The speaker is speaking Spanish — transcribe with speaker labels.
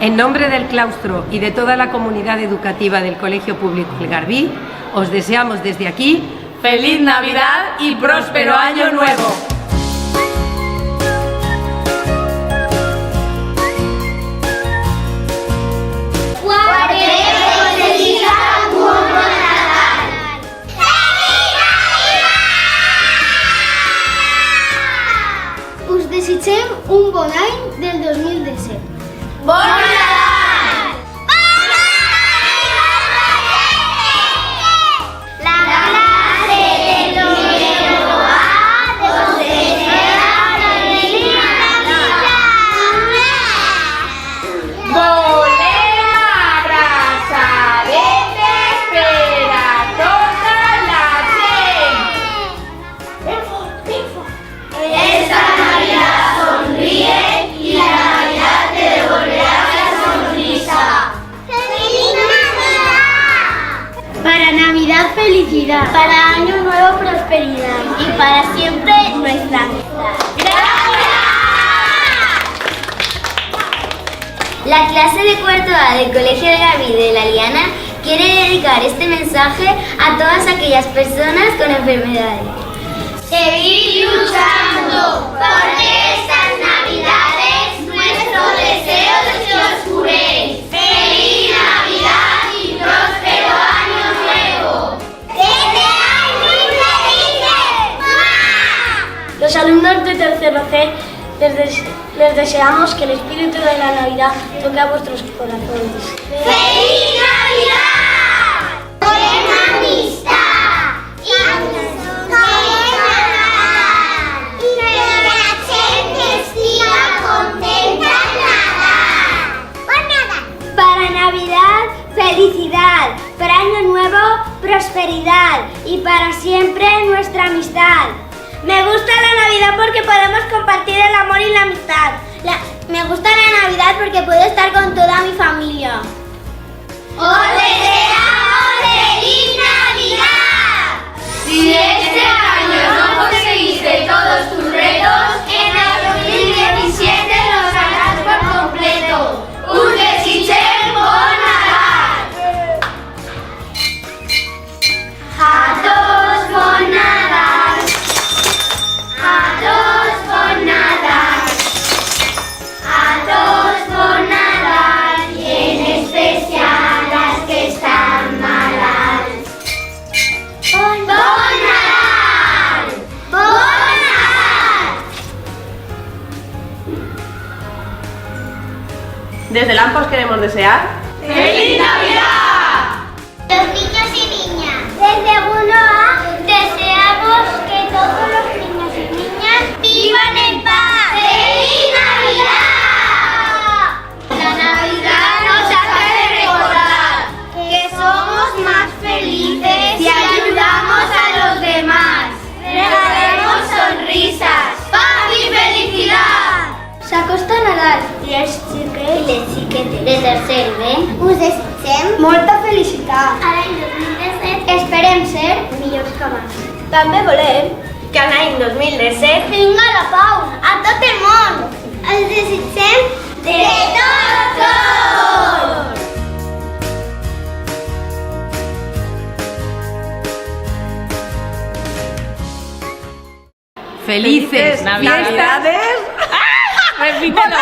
Speaker 1: En nombre del claustro y de toda la comunidad educativa del Colegio Público El Garbí, os deseamos desde aquí
Speaker 2: ¡Feliz Navidad y próspero Año Nuevo!
Speaker 3: Us desitgem un bon any del 2017.
Speaker 2: ¡Bon Nadal!
Speaker 3: La clase del número A os desea feliz Navidad.
Speaker 2: Volem abraçadetes per a tota la gent.
Speaker 3: Esta Navidad sonríe y la Navidad te devolverá la sonrisa. ¡Feliz Navidad! Para Navidad felicidad, para Año Nuevo prosperidad y para siempre nuestra amistad. La clase de cuarto A del Colegio El Garbí de La Liana quiere dedicar este mensaje a todas aquellas personas con enfermedades. Seguid luchando, porque estas Navidades nuestro deseo es que os curéis. ¡Feliz Navidad y próspero Año Nuevo! ¡Que seáis muy felices! ¡Mamá! Los alumnos de tercero C les deseamos que el espíritu de la Navidad toque a vuestros corazones. ¡Feliz Navidad! ¡Buena amistad! Para Navidad, felicidad, para Año Nuevo, prosperidad y para siempre nuestra amistad. Me gusta la Navidad porque podemos compartir el amor y la amistad. Me gusta la Navidad porque puedo estar con toda mi familia. ¡Os deseamos feliz Navidad!
Speaker 2: Si este año no conseguiste todos tus retos, en el 2017 los harás por completo. ¡Us desitgem bon Nadal!
Speaker 3: A tots bon Nadal! A tots bon Nadal! A tots bon Nadal! I en especial als que estan malalts. Bon Nadal! Bon Nadal!
Speaker 2: Desde el AMPA os queremos desear ¡Feliz Navidad!
Speaker 3: Los niños y niñas, desde 1A deseamos que todos los niños y niñas vivan en paz. ¡Feliz Navidad! La Navidad nos hace recordar que somos más felices si ayudamos a los demás. Regalemos sonrisas, paz y felicidad. S'acosta Nadal i els xiquets i les xiquetes de tercer B us desitgem molta felicitat. A l'any 2017 esperem ser millors que abans. També volem que a l'any 2017 vinga la pau a tot el món. Els desitgem de tot cor.
Speaker 1: felices
Speaker 2: Navidades.
Speaker 1: fiestas.
Speaker 2: Repítelo.